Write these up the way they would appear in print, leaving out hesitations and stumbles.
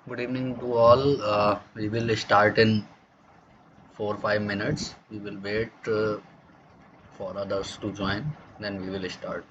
Good evening to all. We will start in 4 5 minutes. We will wait for others to join, then we will start.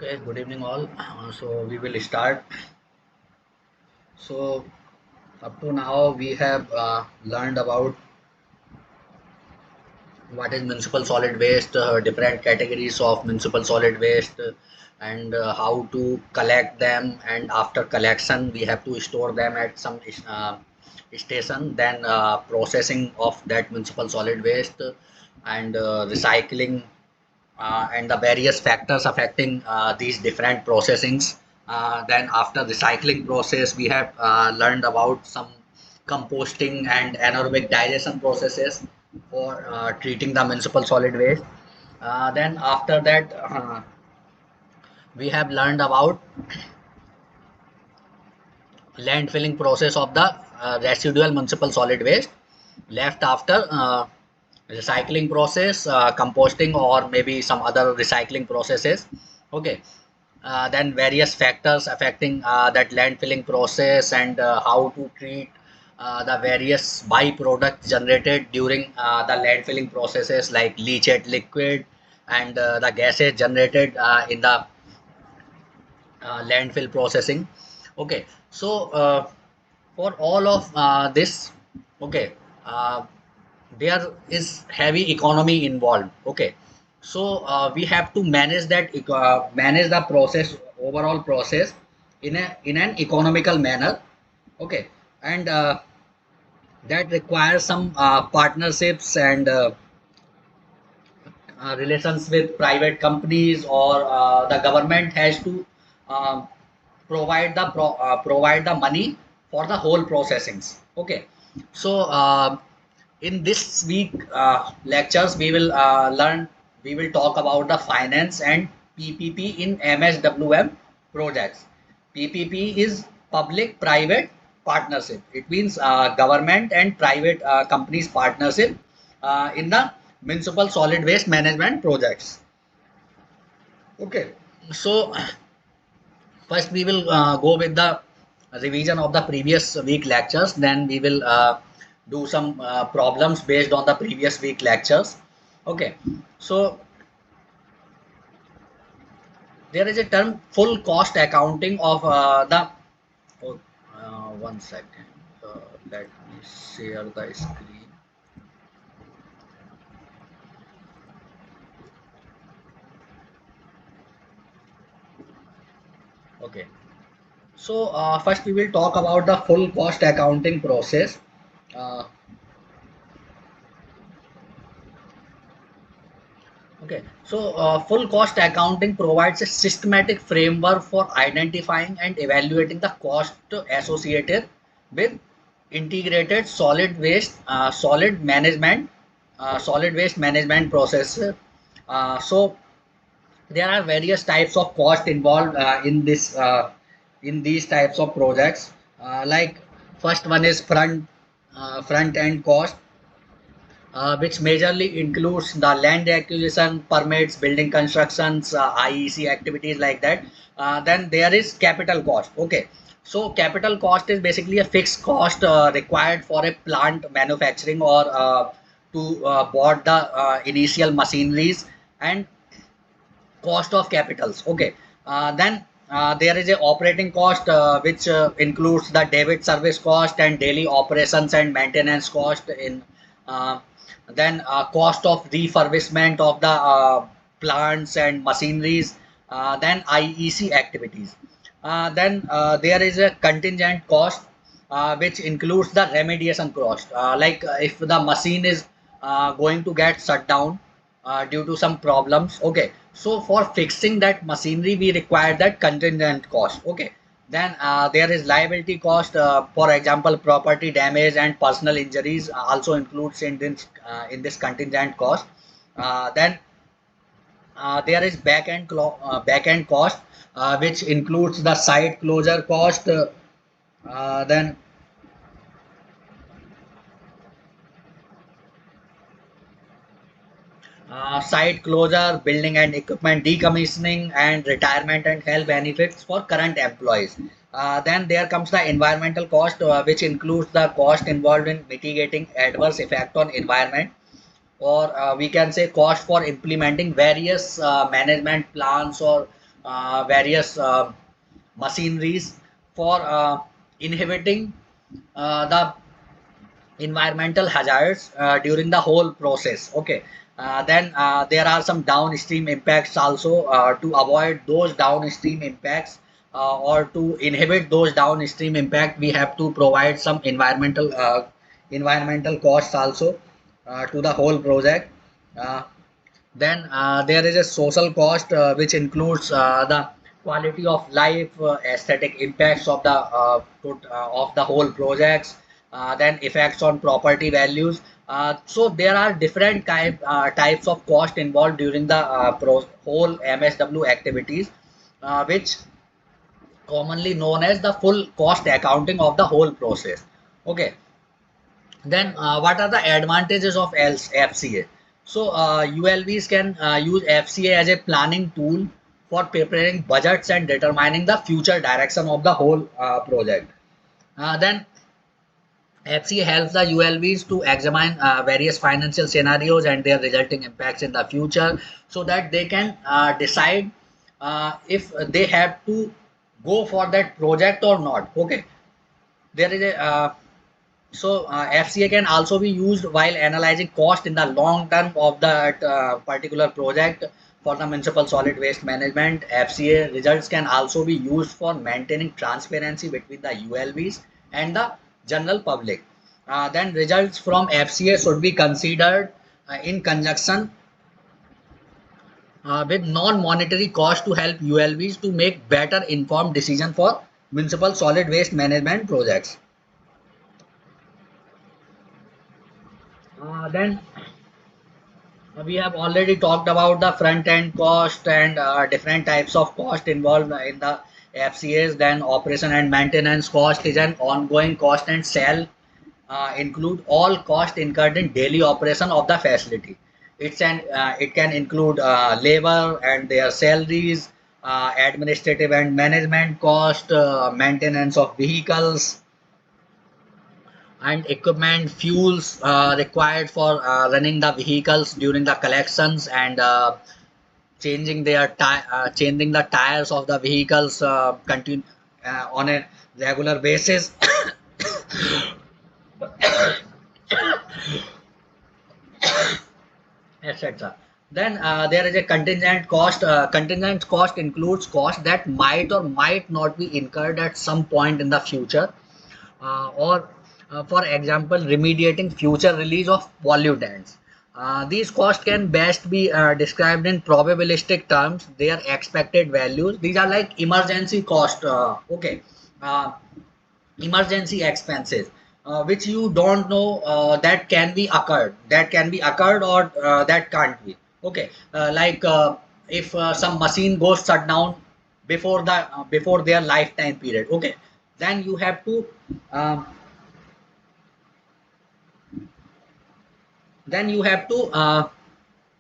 Okay, good evening all. So we will start. So up to now we have learned about what is municipal solid waste, different categories of municipal solid waste, and how to collect them. And after collection, we have to store them at some station. Then processing of that municipal solid waste and recycling and the various factors affecting these different processings. Then after recycling process, we have learned about some composting and anaerobic digestion processes for treating the municipal solid waste. Then after that, we have learned about landfilling process of the residual municipal solid waste left after recycling process, composting, or maybe some other recycling processes. Okay. Then various factors affecting that landfilling process and how to treat the various byproducts generated during the landfilling processes like leachate liquid and the gases generated in the landfill processing. Okay, so for all of this, okay, uh, there is heavy economy involved. Okay, so we have to manage that manage the process, overall process, in an economical manner. Okay, and that requires some partnerships and relations with private companies, or the government has to um, provide the money for the whole processings. Okay, so in this week lectures we will talk about the finance and PPP in MSWM projects. PPP is public private partnership. It means government and private companies partnership in the municipal solid waste management projects. Okay, so first we will go with the revision of the previous week lectures. Then we will do some problems based on the previous week lectures. Okay, so there is a term full cost accounting of the. Oh, 1 second. Let me share the screen. Okay. So first we will talk about the full cost accounting process. Uh, okay, so full cost accounting provides a systematic framework for identifying and evaluating the cost associated with integrated solid waste management process. So there are various types of cost involved in these types of projects. Like first one is front end cost, which majorly includes the land acquisition, permits, building constructions, IEC activities like that. Then there is capital cost. Okay, so capital cost is basically a fixed cost required for a plant manufacturing or to bought the initial machineries and cost of capitals. Okay, then there is a operating cost which includes the debit service cost and daily operations and maintenance cost in uh, then cost of refurbishment of the plants and machineries, then IEC activities. Then there is a contingent cost which includes the remediation cost, like if the machine is going to get shut down due to some problems. Okay, so for fixing that machinery we require that contingent cost. Okay, then there is liability cost, for example property damage and personal injuries also includes in this contingent cost. Then there is back end cost which includes the site closure cost, then site closure, building and equipment decommissioning, and retirement and health benefits for current employees. Then there comes the environmental cost, which includes the cost involved in mitigating adverse effect on environment, or we can say cost for implementing various management plans or various machineries for inhibiting the environmental hazards during the whole process. Okay, then there are some downstream impacts also. To avoid those downstream impacts or to inhibit those downstream impact, we have to provide some environmental costs also to the whole project. uh, then there is a social cost which includes the quality of life, aesthetic impacts of of the whole projects, then effects on property values. So there are different types of cost involved during the whole MSW activities, which commonly known as the full cost accounting of the whole process. Okay, then what are the advantages of FCA? So ULVs can use FCA as a planning tool for preparing budgets and determining the future direction of the whole project. Then FCA helps the ULVs to examine various financial scenarios and their resulting impacts in the future, so that they can decide if they have to go for that project or not. Okay, there is a FCA can also be used while analyzing cost in the long term of that particular project. For the municipal solid waste management, FCA results can also be used for maintaining transparency between the ULVs and the general public. Then results from FCA should be considered in conjunction with non-monetary cost to help ULVs to make better informed decision for municipal solid waste management projects. Then we have already talked about the front end cost and different types of cost involved in the FCAs. Then operation and maintenance cost is an ongoing cost and shall include all cost incurred in daily operation of the facility. It can include labor and their salaries, administrative and management cost, maintenance of vehicles and equipment, fuels required for running the vehicles during the collections, and changing the tires of the vehicles on a regular basis. Etc. Then there is a contingent cost. Contingent cost includes costs that might or might not be incurred at some point in the future, or for example, remediating future release of pollutants. These costs can best be described in probabilistic terms, their expected values. These are like emergency cost. Okay. Emergency expenses, which you don't know that can be occurred, or that can't be. Okay, like if some machine goes shut down before their lifetime period. Okay, then you have to um,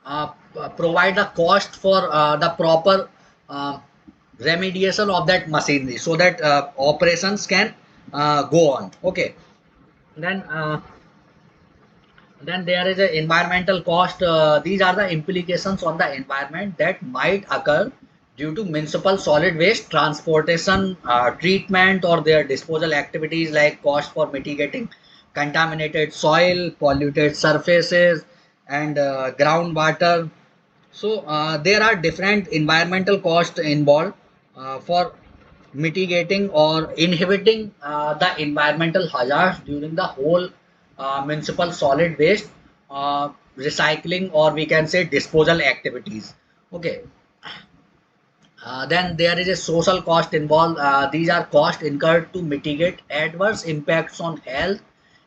uh, provide the cost for the proper uh, remediation of that machinery, so that operations can go on. Okay, then there is a environmental cost. These are the implications on the environment that might occur due to municipal solid waste transportation, treatment, or their disposal activities, like cost for mitigating contaminated soil, polluted surfaces, and groundwater. So there are different environmental costs involved for mitigating or inhibiting the environmental hazards during the whole municipal solid waste recycling, or we can say disposal activities. Okay, then there is a social cost involved. These are costs incurred to mitigate adverse impacts on health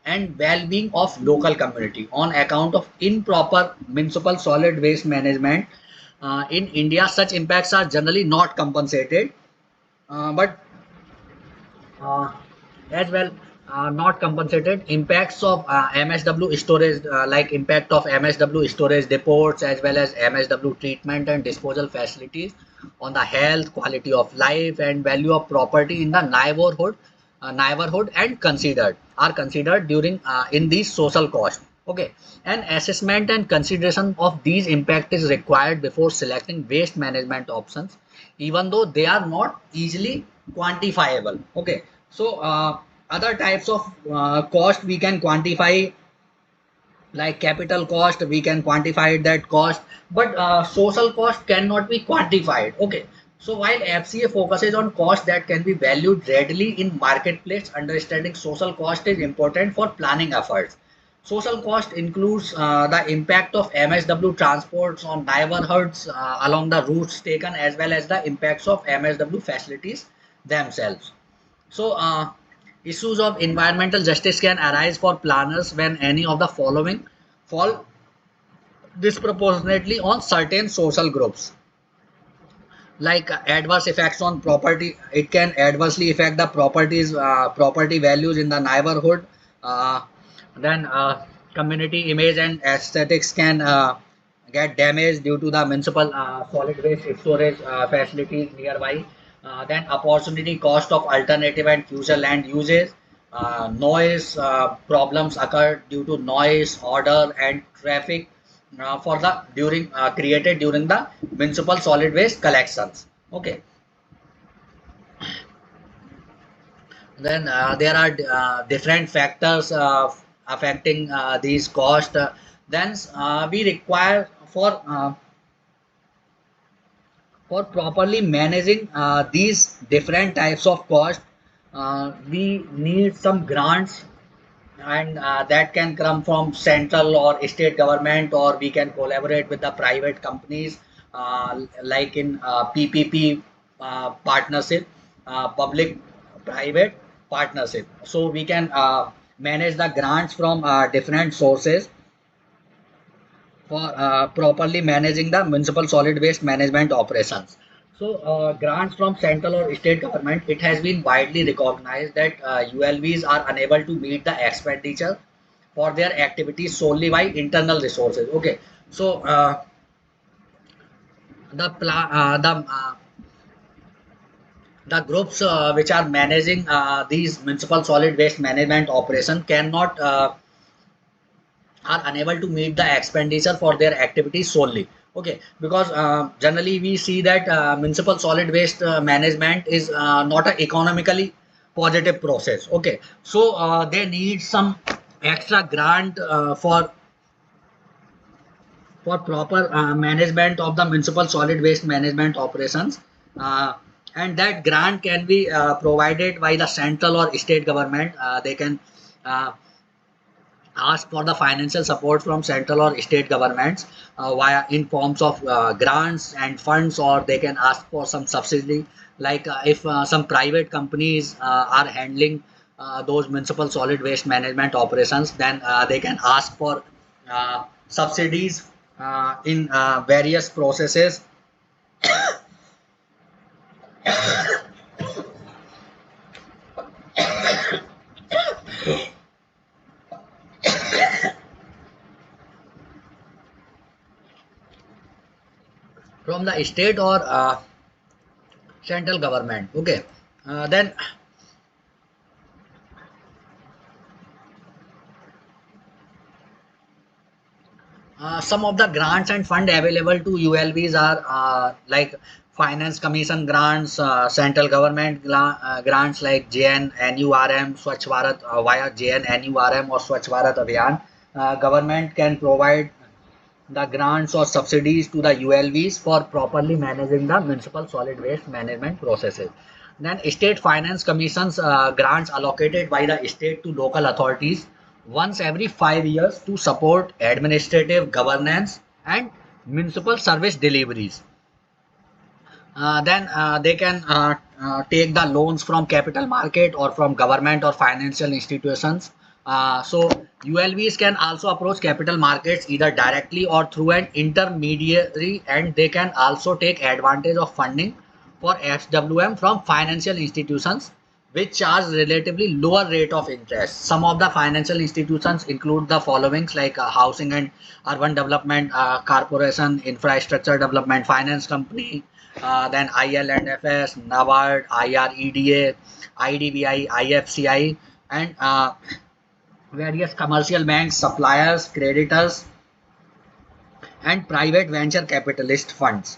and well-being of local community on account of improper municipal solid waste management. In India, such impacts are generally not compensated, but uh, as well not compensated. Impacts of MSW storage, like impact of MSW storage depots, as well as MSW treatment and disposal facilities on the health, quality of life, and value of property in the neighborhood and considered during in these social costs. Okay, an assessment and consideration of these impact is required before selecting waste management options even though they are not easily quantifiable. Okay, so other types of cost we can quantify, like capital cost, we can quantify that cost, but social cost cannot be quantified. Okay, so while FCA focuses on cost that can be valued readily in marketplace, understanding social cost is important for planning efforts. Social cost includes the impact of MSW transports on neighborhoods along the routes taken, as well as the impacts of MSW facilities themselves. So, issues of environmental justice can arise for planners when any of the following fall disproportionately on certain social groups, like adverse effects on property. It can adversely affect the property values in the neighborhood. uh, then community image and aesthetics can get damaged due to the municipal solid waste storage facilities nearby. Then opportunity cost of alternative and future land uses. Noise problems occur due to noise, odor, and traffic for the during created during the municipal solid waste collections. Okay, then there are different factors affecting these costs. Then we require for properly managing these different types of cost, we need some grants, and that can come from central or state government, or we can collaborate with the private companies, like in PPP partnership, public private partnership. So we can manage the grants from different sources for properly managing the municipal solid waste management operations. So, grants from central or state government, it has been widely recognized that ULVs are unable to meet the expenditure for their activities solely by internal resources. Okay, so the pla- the groups which are managing these municipal solid waste management operation cannot are unable to meet the expenditure for their activities solely. Okay, because generally we see that municipal solid waste management is not a economically positive process. Okay, so they need some extra grant for proper management of the municipal solid waste management operations, uh, and that grant can be provided by the central or state government. They can uh, ask for the financial support from central or state governments via in forms of grants and funds, or they can ask for some subsidy, like if some private companies are handling those municipal solid waste management operations, then they can ask for subsidies in various processes from the state or central government. Okay, then some of the grants and fund available to ULBs are like finance commission grants, central government grants like JNNURM, Swachh Bharat via JNNURM or Swachh Bharat Abhiyan. Government can provide the grants or subsidies to the ULVs for properly managing the municipal solid waste management processes. Then state finance commissions grants allocated by the state to local authorities once every 5 years to support administrative governance and municipal service deliveries. Then they can take the loans from capital market or from government or financial institutions. So ULVs can also approach capital markets either directly or through an intermediary, and they can also take advantage of funding for FWM from financial institutions which charge relatively lower rate of interest. Some of the financial institutions include the followings, like Housing and Urban Development Corporation, Infrastructure Development Finance Company, then ILNFS, NABARD, IREDA, IDBI, IFCI, and various commercial banks, suppliers, creditors, and private venture capitalist funds.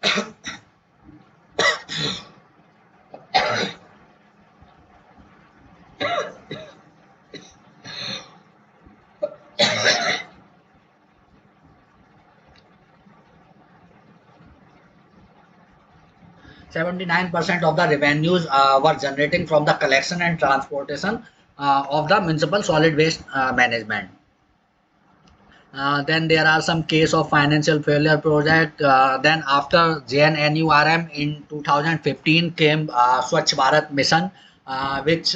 79% of the revenues were generating from the collection and transportation of the municipal solid waste management. Then there are some case of financial failure project. Then after JNNURM in 2015 came Swachh Bharat Mission, which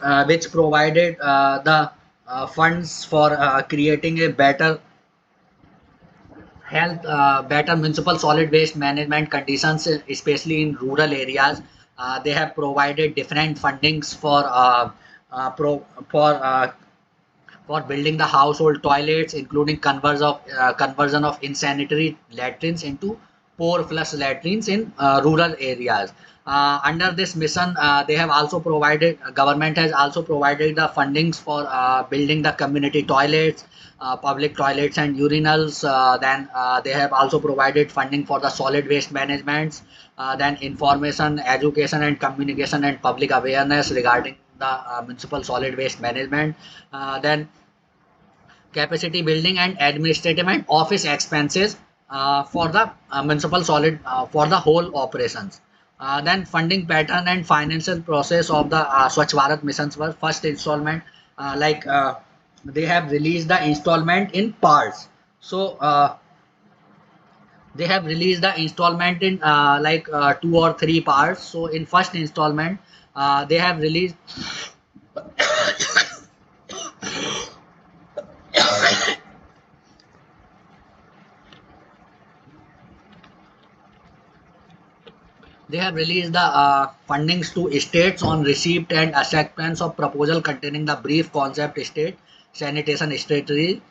uh, which provided the funds for creating a better municipal solid waste management conditions, especially in rural areas. They have provided different fundings uh, pro, for uh, for building the household toilets, including conversion of insanitary latrines into pore flush latrines in rural areas. Under this mission, they have also provided government has also provided the fundings for building the community toilets, public toilets and urinals. Then they have also provided funding for the solid waste management. Then information, education and communication and public awareness regarding the municipal solid waste management. Then capacity building and administrative and office expenses for the municipal solid for the whole operations. Then funding pattern and financial process of the Swachh Bharat missions were first installment, they have released the installment in parts. So they have released the installment in two or three parts. So in first installment, they have released the fundings to states on receipt and acceptance of proposal containing the brief concept state sanitation strategy,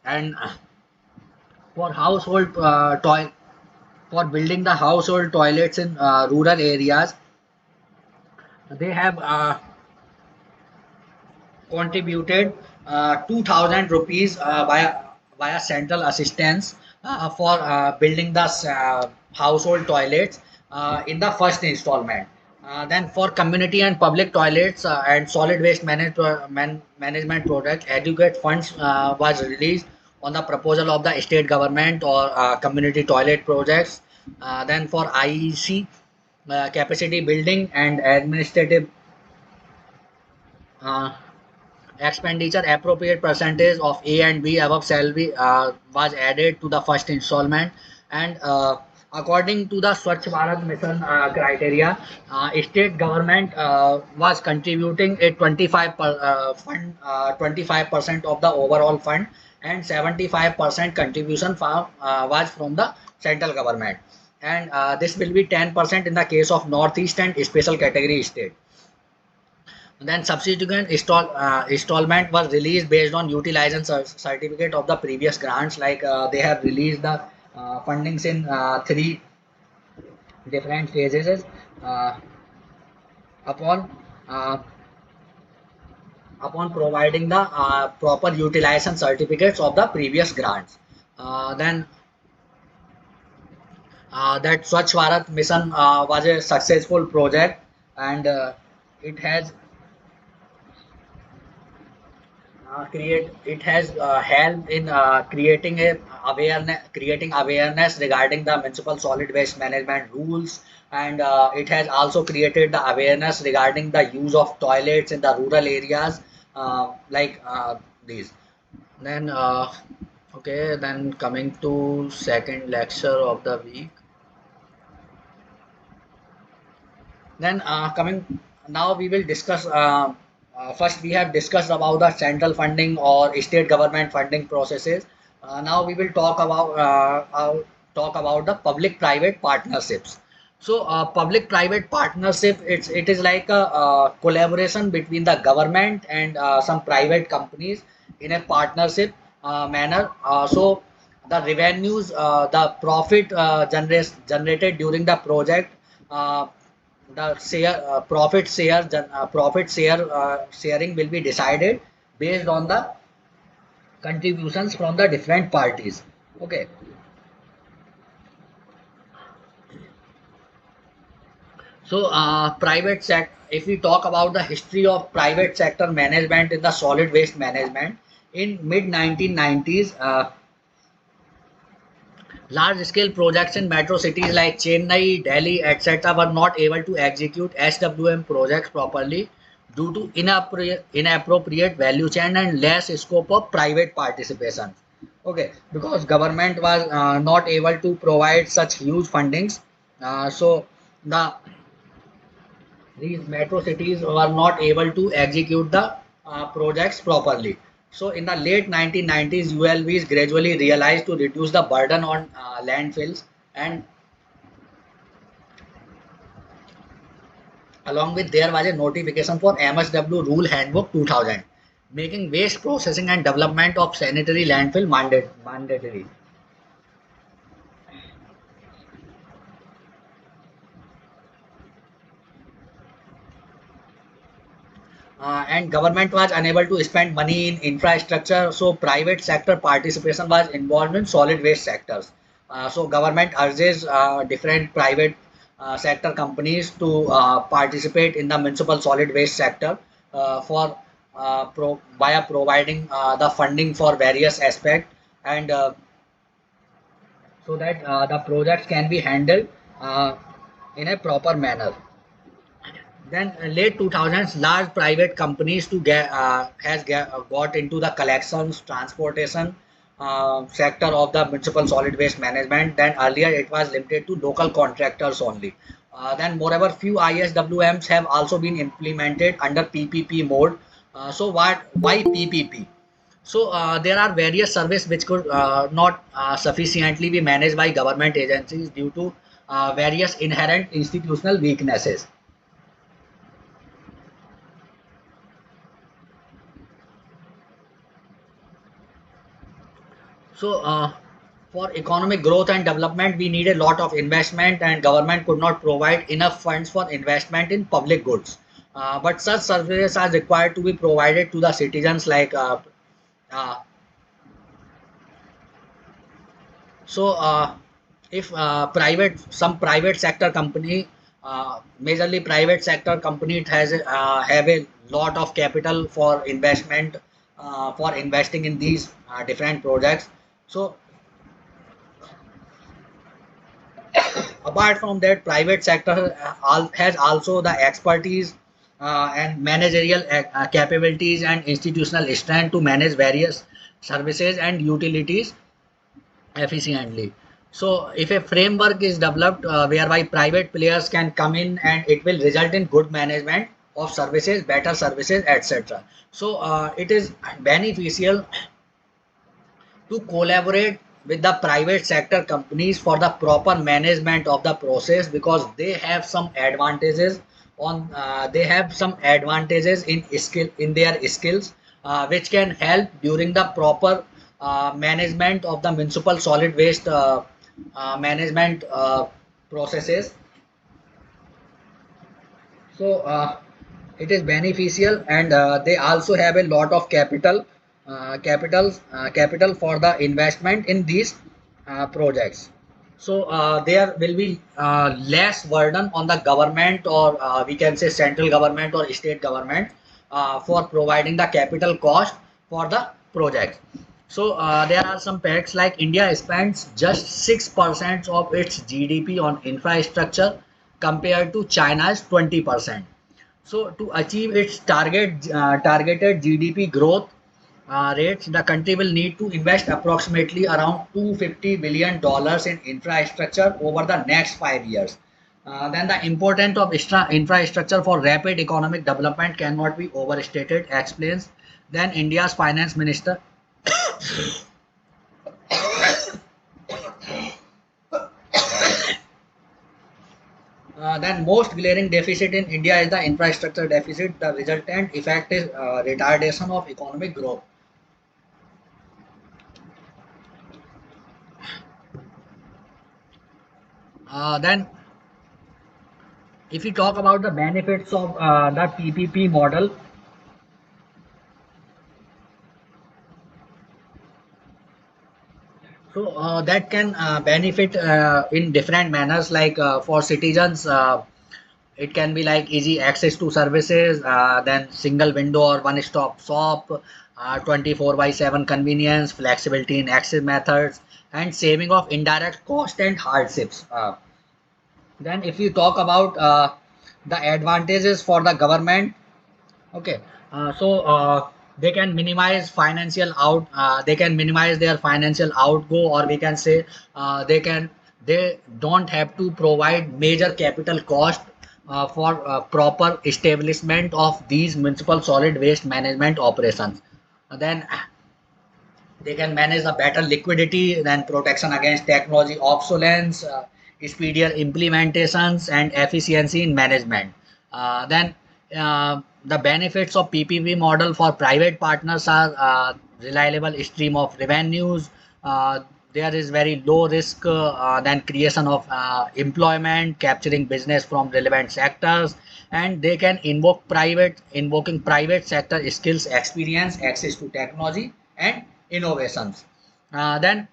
and for household for building the household toilets in rural areas. They have contributed 2000 rupees via central assistance for building the household toilets in the first installment. Then for community and public toilets and solid waste management project, adequate funds was released on the proposal of the state government or community toilet projects. Then for IEC, capacity building and administrative uh, expenditure, appropriate percentage of A and B above salary was added to the first installment. And according to the Swachh Bharat mission criteria, state government was contributing a 25% of the overall fund, and 75% contribution was from the central government. And this will be 10% in the case of northeast and special category state. Then subsequent installment was released based on utilization certificate of the previous grants. They have released the fundings in three different phases uh, upon uh, upon providing the proper utilization certificates of the previous grants. Then that Swachh Bharat mission was a successful project, and it has helped in creating awareness regarding the municipal solid waste management rules, and it has also created the awareness regarding the use of toilets in the rural areas, these. Then okay, then coming to second lecture of the week. Then coming now we will discuss. First, we have discussed about the central funding or state government funding processes. Now we will talk about the public-private partnerships. So, public-private partnership, it is like a collaboration between the government and some private companies in a partnership manner. So, the revenues, the profit generated during the project, uh, the profit sharing will be decided based on the contributions from the different parties. Okay. So, private sector, if we talk about the history of private sector management in the solid waste management, in mid 1990s, large scale projects in metro cities like Chennai, Delhi, etc. were not able to execute SWM projects properly due to inappropriate value chain and less scope of private participation. Okay, because government was not able to provide such huge fundings, so the these metro cities were not able to execute the projects properly. So in the late 1990s, ULVs gradually realized to reduce the burden on landfills, and along with there was a notification for MSW Rule Handbook 2000, making waste processing and development of sanitary landfill mandatory. And government was unable to spend money in infrastructure, so private sector participation was involved in solid waste sectors. So government urges different private sector companies to participate in the municipal solid waste sector for via providing the funding for various aspects, and so that the projects can be handled uh, in a proper manner. Then late 2000s, large private companies to got into the collections, transportation sector of the municipal solid waste management. Then earlier it was limited to local contractors only. Then moreover, few ISWMs have also been implemented under PPP mode. So what? Why PPP? So there are various services which could not sufficiently be managed by government agencies due to various inherent institutional weaknesses. So, for economic growth and development, we need a lot of investment, and government could not provide enough funds for investment in public goods. But such services are required to be provided to the citizens, like uh, so. If some private sector company, majorly private sector company, it has have a lot of capital for investment, for investing in these different projects. So apart from that, private sector has also the expertise and managerial capabilities and institutional strength to manage various services and utilities efficiently. So if a framework is developed whereby private players can come in, and it will result in good management of services, better services, etc. So it is beneficial to collaborate with the private sector companies for the proper management of the process, because they have some advantages in their skills, which can help during the proper management of the municipal solid waste management processes. So it is beneficial, and they also have a lot of capital for the investment in these projects. So there will be less burden on the government, or we can say central government or state government, for providing the capital cost for the project. So there are some facts like India spends just 6% of its GDP on infrastructure compared to China's 20%. So to achieve its targeted GDP growth rates, the country will need to invest approximately around $250 billion in infrastructure over the next 5 years. Then the importance of infrastructure for rapid economic development cannot be overstated, explains then India's finance minister. Then most glaring deficit in India is the infrastructure deficit. The resultant effect is retardation of economic growth. Then if we talk about the benefits of the PPP model, So that can benefit in different manners, like for citizens. It can be like easy access to services, then single window or one stop shop, 24 by 7 convenience, flexibility in access methods, and saving of indirect cost and hardships. Then if you talk about the advantages for the government, okay, they can minimize they can minimize their financial outgo, or we can say they don't have to provide major capital cost for proper establishment of these municipal solid waste management operations. Then they can manage the better liquidity, then protection against technology obsolescence, speedier implementations, and efficiency in management. Then the benefits of PPP model for private partners are reliable stream of revenues. Uh, there is very low risk, then creation of employment, capturing business from relevant sectors, and they can invoking private sector skills, experience, access to technology, and innovations. Then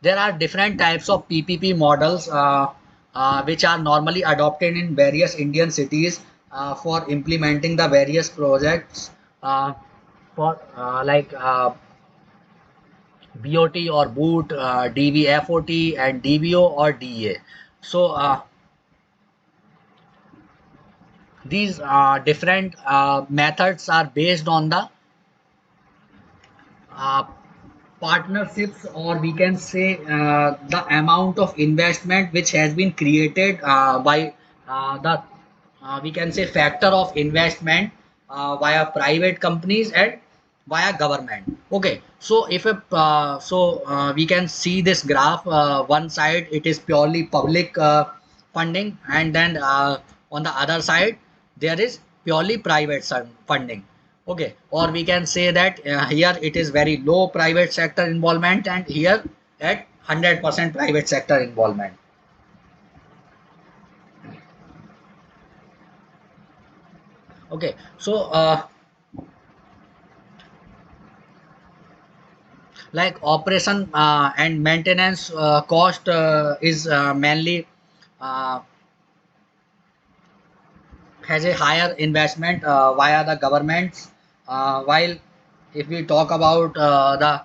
there are different types of PPP models which are normally adopted in various Indian cities for implementing the various projects for BOT or BOOT, DVFOT, and DVO or DA. So these different methods are based on the uh, partnerships, or we can say the amount of investment which has been created by the we can say factor of investment via private companies and via government. Okay, so if a we can see this graph, one side it is purely public funding, and then on the other side there is purely private funding. Okay, or we can say that here it is very low private sector involvement, and here at 100% private sector involvement. Okay, so like operation and maintenance cost is mainly uh, has a higher investment via the governments, while if we talk about the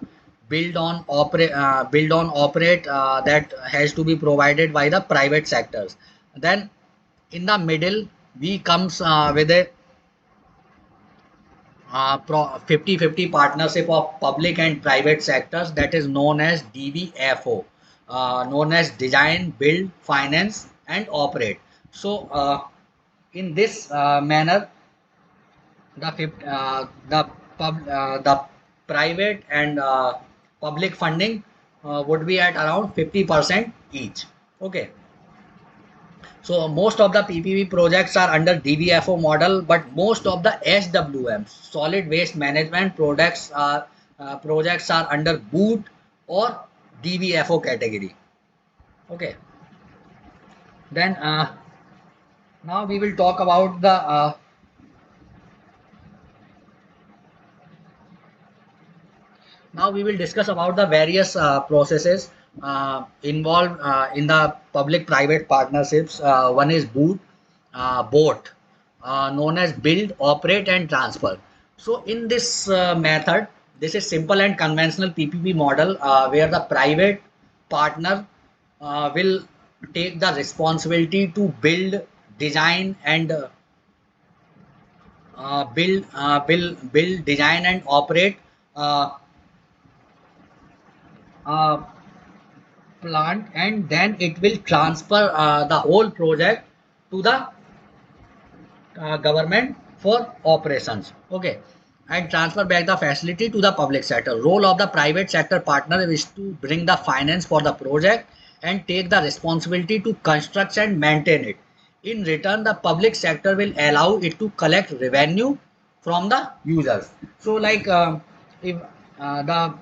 build on operate that has to be provided by the private sectors. Then in the middle we comes with a 50-50 partnership of public and private sectors, that is known as DBFO, known as design, build, finance, and operate. So in this manner, the private and public funding would be at around 50% each. Okay, so most of the PPP projects are under DBFO model, but most of the SWM, solid waste management projects are under BOOT or DBFO category. Okay, then now we will talk about the now we will discuss about the various processes involved in the public-private partnerships. One is BOAT, known as build, operate, and transfer. So in this method, this is simple and conventional PPP model where the private partner will take the responsibility to build, design, and build, design, and operate uh, uh, plant, and then it will transfer the whole project to the government for operations. Okay, and transfer back the facility to the public sector. Role of the private sector partner is to bring the finance for the project and take the responsibility to construct and maintain it. In return, the public sector will allow it to collect revenue from the users. So like if the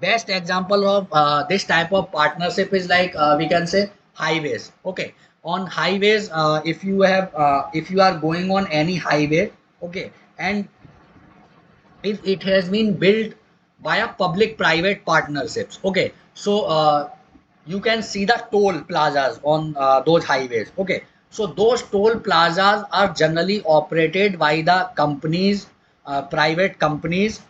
best example of this type of partnership is like we can say highways. Okay, on highways, if you are going on any highway, okay, and if it has been built via public private partnerships. Okay, so you can see the toll plazas on those highways. Okay, so those toll plazas are generally operated by the companies, private companies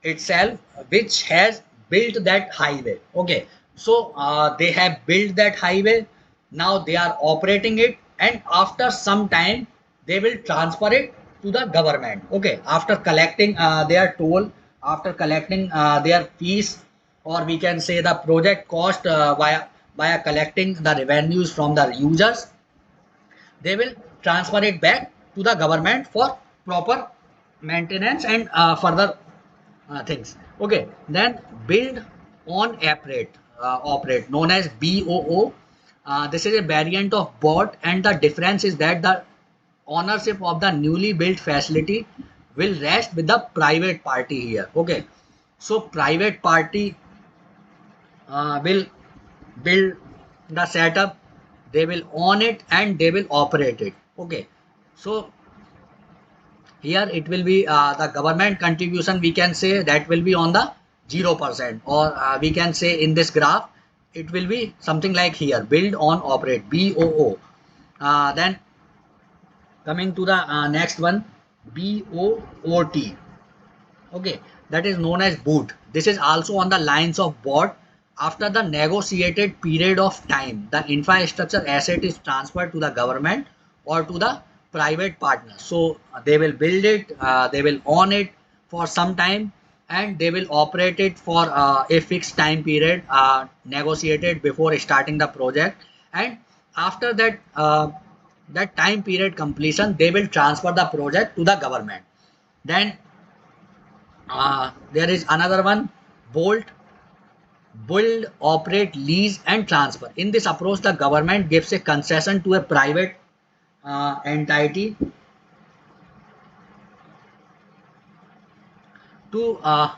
itself, which has built that highway. Okay, so they have built that highway, now they are operating it, and after some time they will transfer it to the government. Okay, after collecting their toll, after collecting their fees, or we can say the project cost via collecting the revenues from the users, they will transfer it back to the government for proper maintenance and further things. Okay, then build on operate known as BOO. This is a variant of bought, and the difference is that the ownership of the newly built facility will rest with the private party here. Okay, so private party will build the setup, they will own it and they will operate it. Okay, so here it will be the government contribution, we can say that will be on the 0%, or we can say in this graph it will be something like here, build on operate, BOO. Then coming to the next one, BOOT. Okay, that is known as boot. This is also on the lines of bought. After the negotiated period of time, the infrastructure asset is transferred to the government or to the private partner. So they will build it, they will own it for some time, and they will operate it for a fixed time period negotiated before starting the project. And after that that time period completion, they will transfer the project to the government. Then there is another one, bolt, build, operate, lease, and transfer. In this approach, the government gives a concession to a private entity to uh,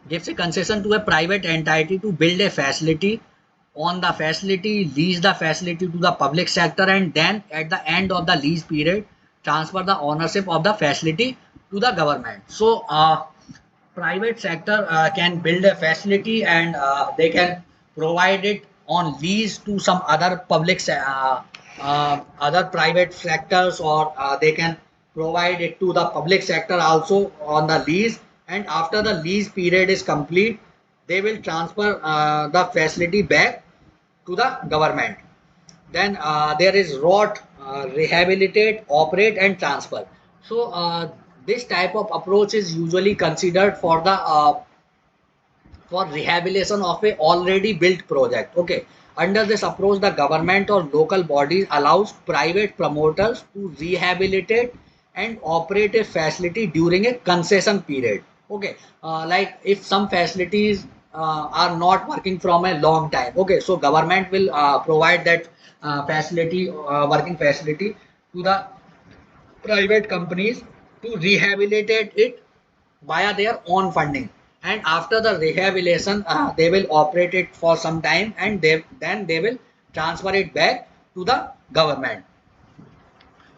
gives a concession to a private entity to build a facility, on the facility, lease the facility to the public sector, and then at the end of the lease period, transfer the ownership of the facility to the government. So private sector can build a facility, and they can provide it on lease to some other other private sectors, or they can provide it to the public sector also on the lease, and after the lease period is complete, they will transfer the facility back to the government. Then there is rot, rehabilitate, operate, and transfer. So this type of approach is usually considered for rehabilitation of a already built project. Okay, under this approach, the government or local bodies allows private promoters to rehabilitate and operate a facility during a concession period. Okay, like if some facilities are not working from a long time. Okay, so government will provide that facility, working facility, to the private companies to rehabilitate it via their own funding, and after the rehabilitation they will operate it for some time, and then they will transfer it back to the government.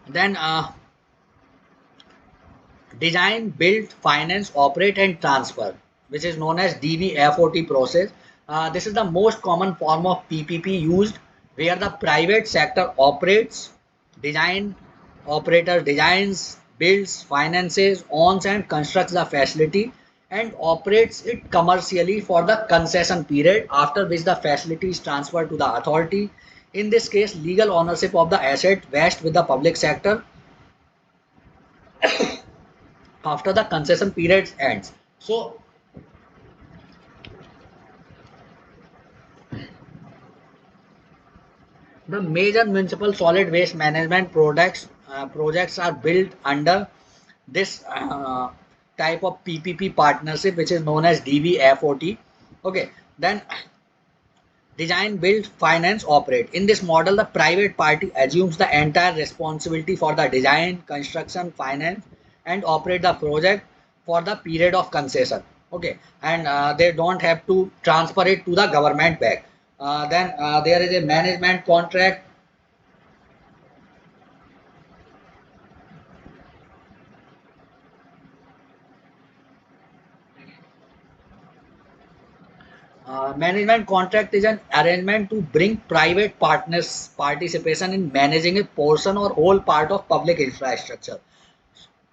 Then design, build, finance, operate, and transfer, which is known as DBFOT process. This is the most common form of PPP used, where the private sector operates, design, operator designs, builds, finances, owns, and constructs the facility, and operates it commercially for the concession period, after which the facility is transferred to the authority. In this case, legal ownership of the asset vests with the public sector after the concession period ends. So the major municipal solid waste management projects are built under this type of PPP partnership, which is known as DBFOT. Okay, then design, build, finance, operate. In this model, the private party assumes the entire responsibility for the design, construction, finance, and operate the project for the period of concession. Okay, and they don't have to transfer it to the government back. Then there is a management contract. Management contract is an arrangement to bring private partners participation in managing a portion or whole part of public infrastructure.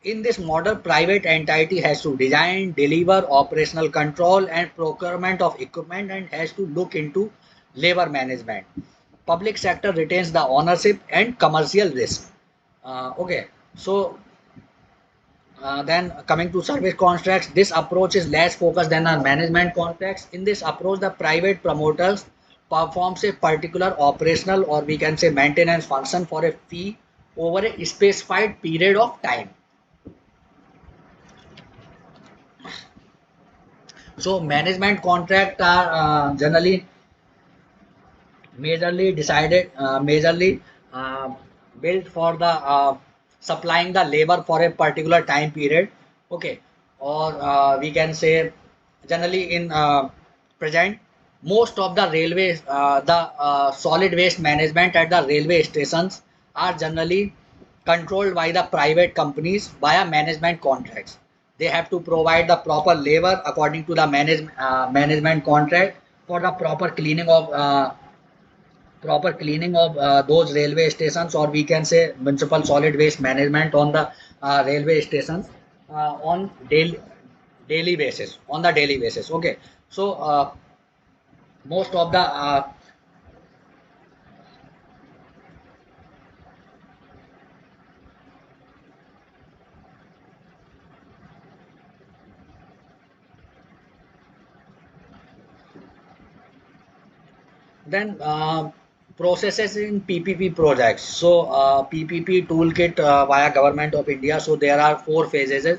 In this model, private entity has to design, deliver, operational control, and procurement of equipment, and has to look into labor management. Public sector retains the ownership and commercial risk. Okay, so then coming to service contracts, this approach is less focused than our management contracts. In this approach, the private promoters performs a particular operational or we can say maintenance function for a fee over a specified period of time. So management contract are generally majorly uh, built for the supplying the labor for a particular time period. Okay, or we can say generally in present most of the railways the solid waste management at the railway stations are generally controlled by the private companies via management contracts. They have to provide the proper labor according to the management contract for the proper cleaning of those railway stations, or we can say municipal solid waste management on the railway stations on daily basis, on the daily basis. Okay, so most of the then processes in PPP projects. So PPP toolkit via Government of India. So there are four phases.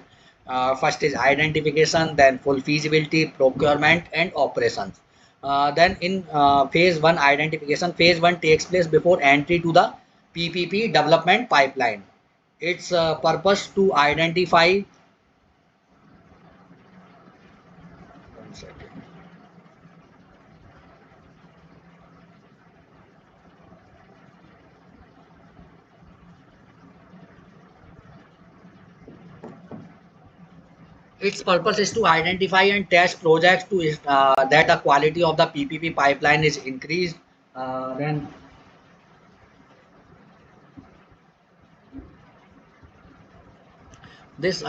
First is identification, then full feasibility, procurement, and operations. Then in phase one identification, phase one takes place before entry to the PPP development pipeline. Its purpose to identify. One second. Its purpose is to identify and test projects to that the quality of the PPP pipeline is increased. Then this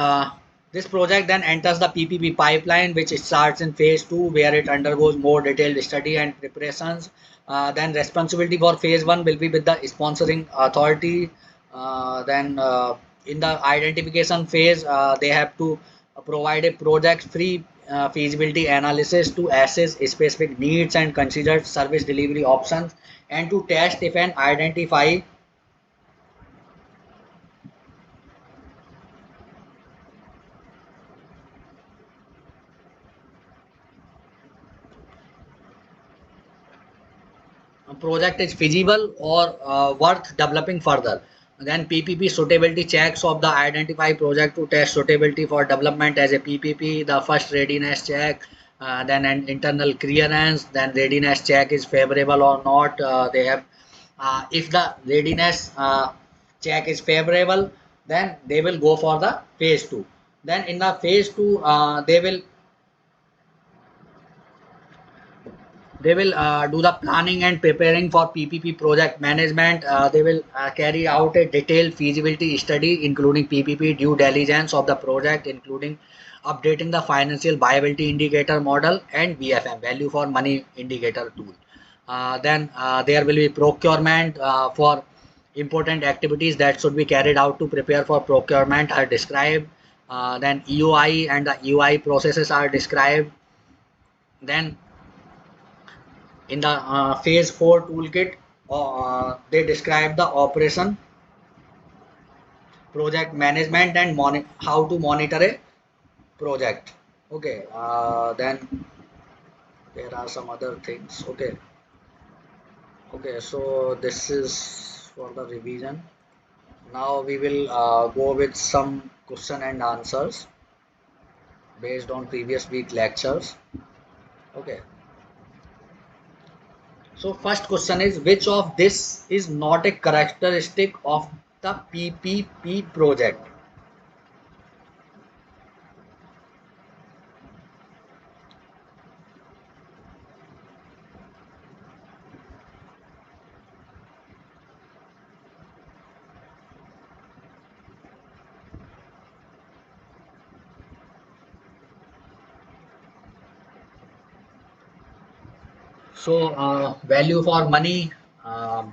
this project then enters the PPP pipeline, which starts in phase two, where it undergoes more detailed study and preparations. Then responsibility for phase one will be with the sponsoring authority. Then in the identification phase, they have to provide a project-free feasibility analysis to assess specific needs and consider service delivery options, and to test if and identify project is feasible or worth developing further. Then PPP suitability checks of the identified project to test suitability for development as a PPP. The first readiness check, then an internal clearance, then readiness check is favorable or not. They have, if the readiness check is favorable, then they will go for the phase two. Then in the phase two, they will do the planning and preparing for PPP project management. They will carry out a detailed feasibility study, including PPP due diligence of the project, including updating the financial viability indicator model and VFM value for money indicator tool. Then there will be procurement for important activities that should be carried out to prepare for procurement are described. Then EOI and the EOI processes are described. Then in the phase 4 toolkit, they describe the operation, project management, and how to monitor a project. Okay, then there are some other things. Okay, so this is for the revision. Now we will go with some question and answers based on previous week lectures. Okay. So first question is, which of this is not a characteristic of the PPP project? So value for money. Um,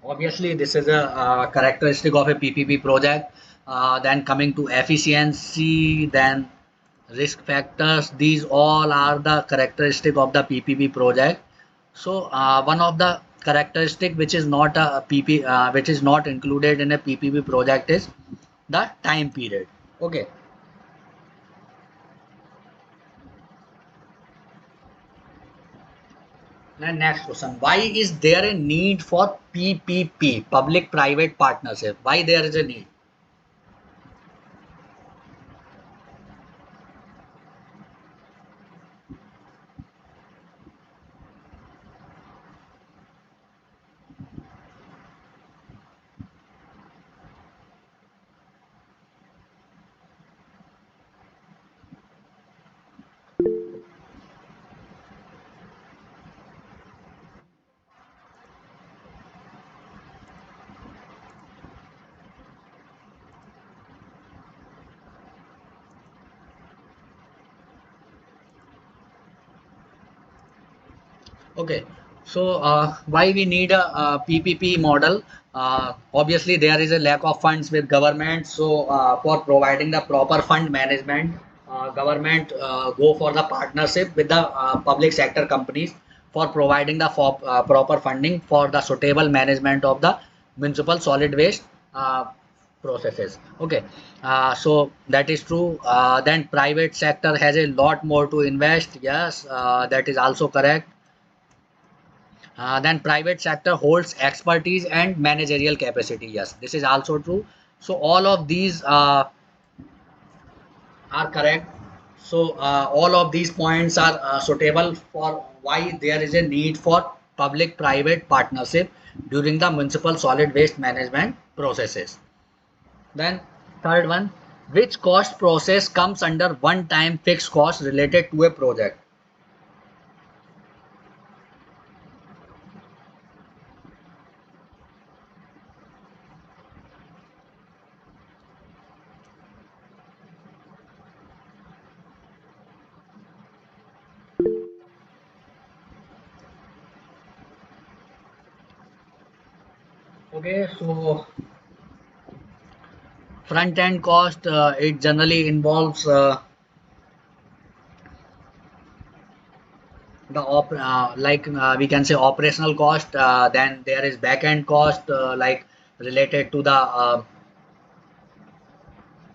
Obviously, this is a characteristic of a PPP project. Then coming to efficiency, then risk factors. These all are the characteristic of the PPP project. So one of the characteristic which is not a PP, which is not included in a PPP project is the time period. Okay. And next question: why is there a need for PPP, public-private partnership? Why there is a need? Okay, so why we need a PPP model? Obviously, there is a lack of funds with government. So, for providing the proper fund management, government go for the partnership with the public sector companies for providing the proper funding for the suitable management of the municipal solid waste processes. Okay, so that is true. Then private sector has a lot more to invest. Yes, that is also correct. Then private sector holds expertise and managerial capacity. Yes, this is also true. So all of these are correct. So all of these points are suitable for why there is a need for public-private partnership during the municipal solid waste management processes. Then third one, which cost process comes under one-time fixed cost related to a project? Okay, so front end cost, it generally involves the like we can say operational cost. Then there is back end cost, like related to the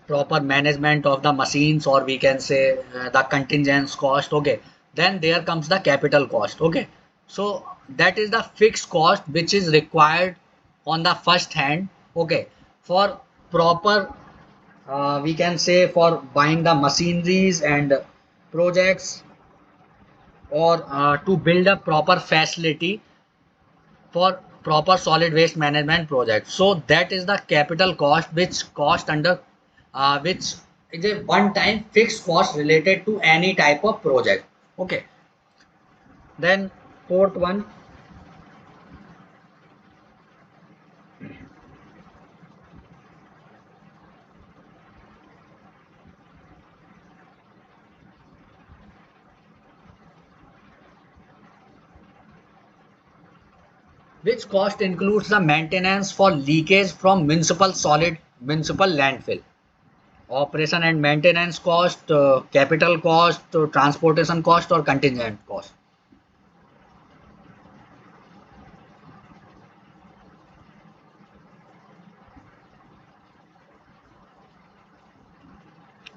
proper management of the machines, or we can say the contingent cost. Okay, then there comes the capital cost. Okay, so that is the fixed cost which is required on the first hand. Okay, for proper we can say for buying the machineries and projects, or to build a proper facility for proper solid waste management project. So that is the capital cost which cost under which is a one time fixed cost related to any type of project. Okay, then fourth one, which cost includes the maintenance for leakage from municipal landfill. Operation and maintenance cost, capital cost, transportation cost, or contingent cost.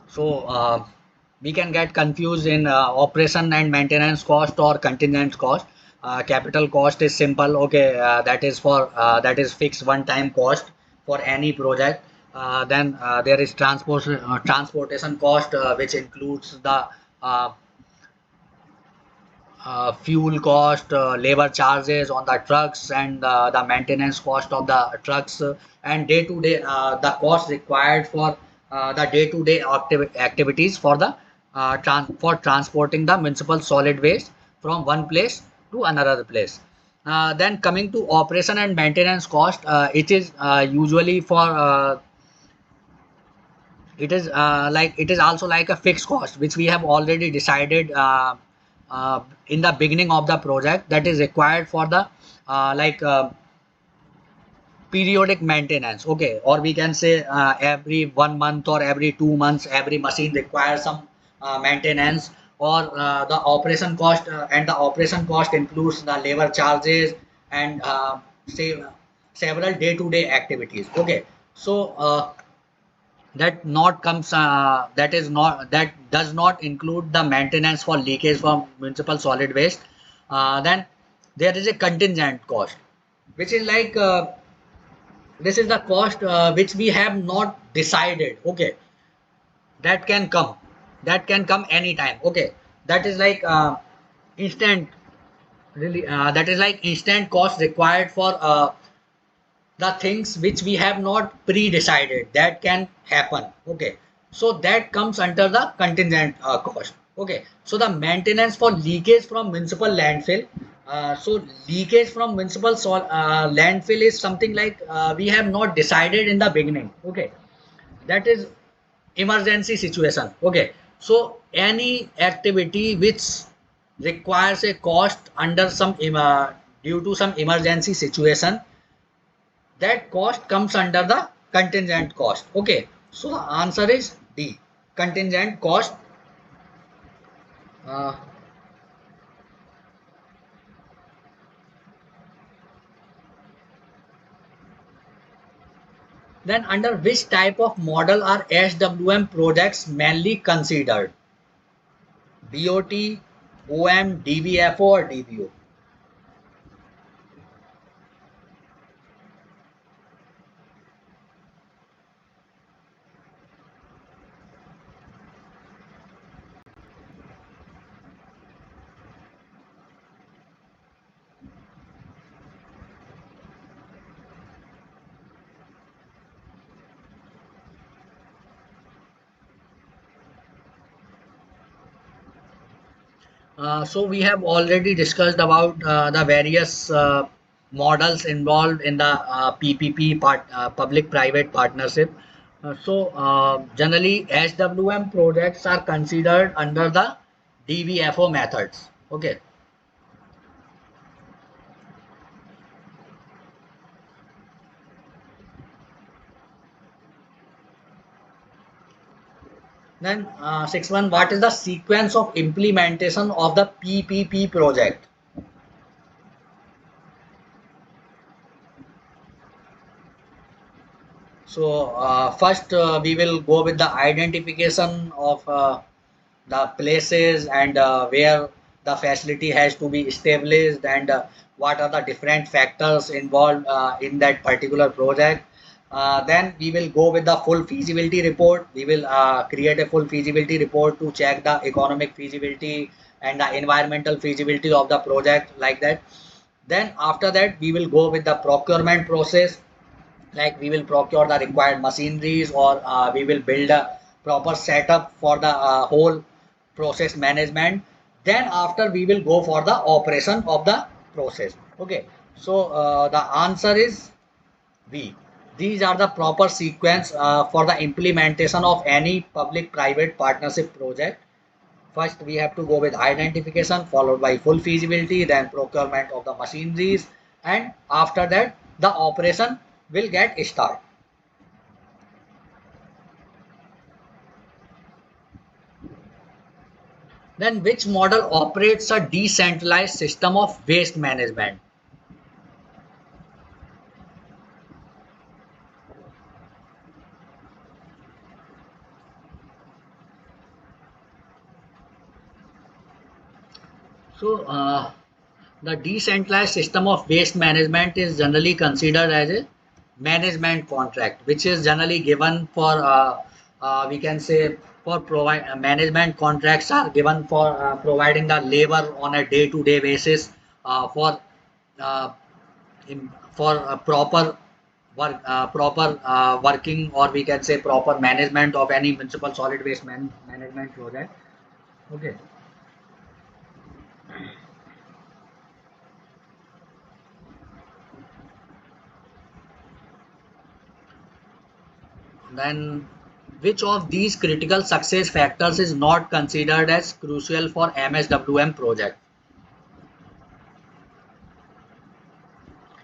So we can get confused in operation and maintenance cost or contingent cost. Capital cost is simple. Okay, that is fixed one time cost for any project. Then there is transportation cost, which includes the uh, fuel cost, labor charges on the trucks, and the maintenance cost of the trucks, and day to day the cost required for the day to day activities for the for transporting the municipal solid waste from one place to another place. Then coming to operation and maintenance cost, it is usually for it is like it is also like a fixed cost which we have already decided in the beginning of the project, that is required for the like periodic maintenance. Okay, or we can say every 1 month or every 2 months every machine requires some maintenance, or the operation cost, and the operation cost includes the labor charges and say several day-to-day activities. Okay, so that not comes that is not that does not include the maintenance for leakage from municipal solid waste. Then there is a contingent cost, which is like this is the cost which we have not decided. Okay, that can come, that can come anytime. Okay, that is like instant, really that is like instant cost required for the things which we have not pre-decided that can happen. Okay, so that comes under the contingent cost. Okay, so the maintenance for leakage from municipal landfill. So leakage from municipal landfill is something like we have not decided in the beginning. Okay, that is emergency situation. Okay, so any activity which requires a cost under some due to some emergency situation, that cost comes under the contingent cost. Okay, so the answer is D, contingent cost. uh, then under which type of model are SWM projects mainly considered? BOT, OM, DVFO or DVO? So we have already discussed about the various models involved in the PPP public-private partnership. Generally SWM projects are considered under the DVFO methods. Okay. Then 6.1, what is the sequence of implementation of the PPP project? So first we will go with the identification of the places and where the facility has to be established, and what are the different factors involved in that particular project. Then we will go with the full feasibility report. We will create a full feasibility report to check the economic feasibility and the environmental feasibility of the project, like that. Then after that we will go with the procurement process, like we will procure the required machineries, or we will build a proper setup for the whole process management. Then after we will go for the operation of the process. Okay, so the answer is B. These are the proper sequence for the implementation of any public private partnership project. First we have to go with identification, followed by full feasibility, then procurement of the machineries, and after that the operation will get started. Then which model operates a decentralized system of waste management? So the decentralized system of waste management is generally considered as a management contract, which is generally given for we can say for provide management contracts are given for providing the labor on a day-to-day basis for uh, for proper proper working, or we can say proper management of any municipal solid waste management project. Okay. Then Which of these critical success factors is not considered as crucial for MSWM project?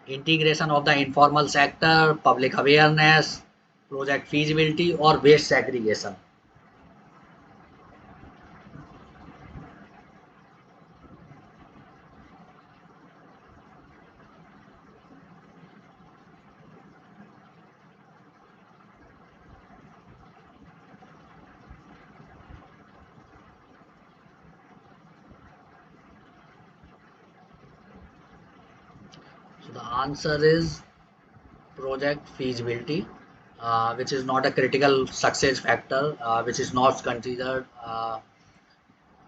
Integration of the informal sector, public awareness, project feasibility, or waste segregation. So the answer is project feasibility, which is not a critical success factor, which is not considered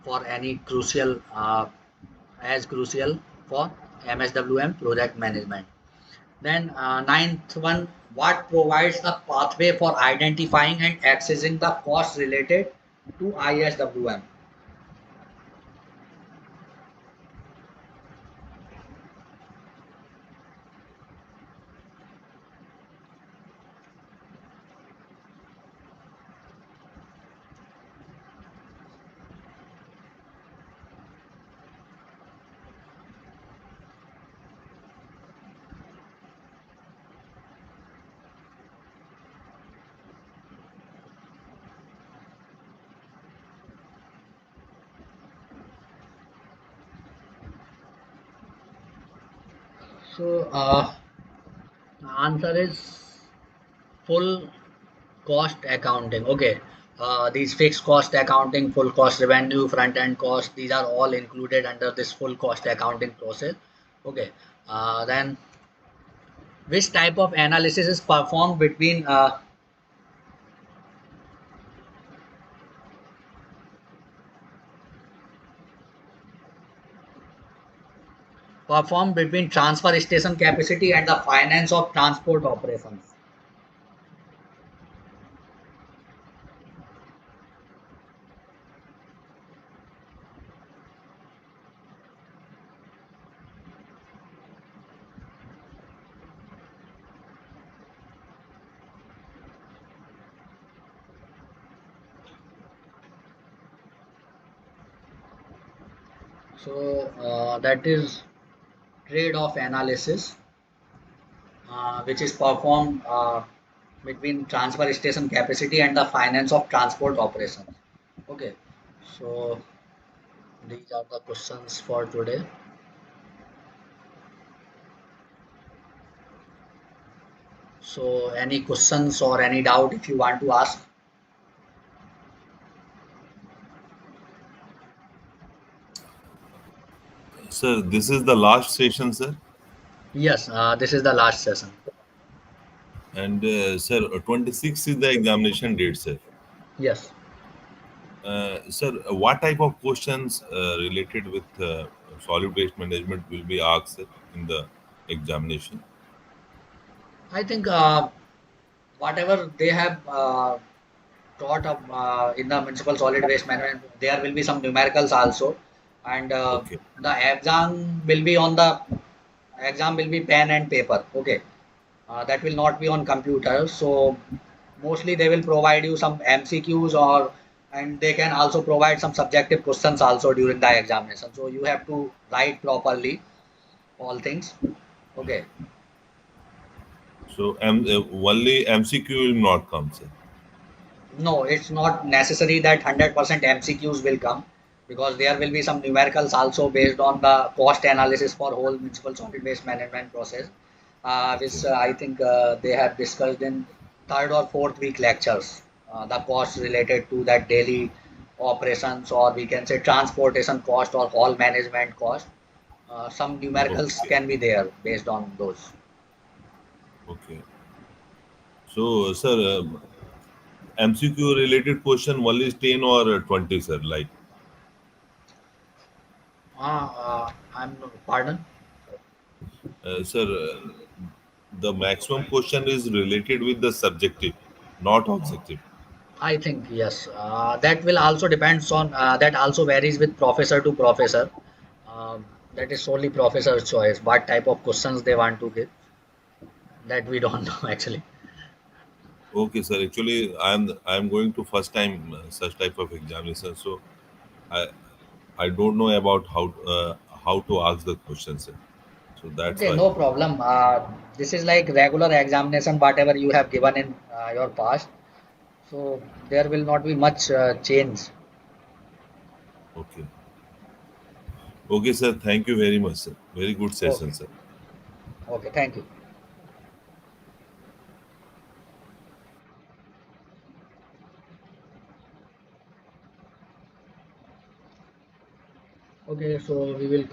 for any crucial as crucial for MSWM project management. Then ninth one, what provides a pathway for identifying and accessing the costs related to ISWM? So the answer is full cost accounting. Okay. These fixed cost accounting, full cost revenue, front end cost, these are all included under this full cost accounting process. Okay. Then which type of analysis is performed between transfer station capacity and the finance of transport operations? So that is trade-off analysis, which is performed between transfer station capacity and the finance of transport operations. Okay, so these are the questions for today. So any questions or any doubt if you want to ask? Sir, this is the last session, sir. Yes, this is the last session. And sir, 26 is the examination date, sir. Yes. Sir, what type of questions related with solid waste management will be asked, sir, in the examination? I think whatever they have taught in the municipal solid waste management, there will be some numericals also, and Okay, the exam will be pen and paper. Okay, that will not be on computer. So mostly they will provide you some MCQs and they can also provide some subjective questions also during the examination. So you have to write properly all things. Okay. so only MCQ will not come, sir. No, it's not necessary that 100% MCQs will come, because there will be some numericals also based on the cost analysis for whole municipal solid waste management process, which Okay, I think they have discussed in third or fourth week lectures. The costs related to that daily operations, or we can say transportation cost or hall management cost. Some numericals okay, can be there based on those. okay. So, sir, MCQ related question only is 10 or 20, sir. Like, I'm pardon. sir, the maximum question is related with the subjective, not objective. I think yes. That will also depends on that also varies with professor to professor. That is solely professor's choice. What type of questions they want to give, that we don't know actually. Okay, sir. Actually, I am going to first time such type of examination, so I I don't know about how to ask the question, sir. So that's Okay, why. no problem. This is like regular examination, whatever you have given in your past. So there will not be much change. Okay. Okay, sir. Thank you very much, sir. Very good session, Okay, sir. okay, thank you. Okay, so we will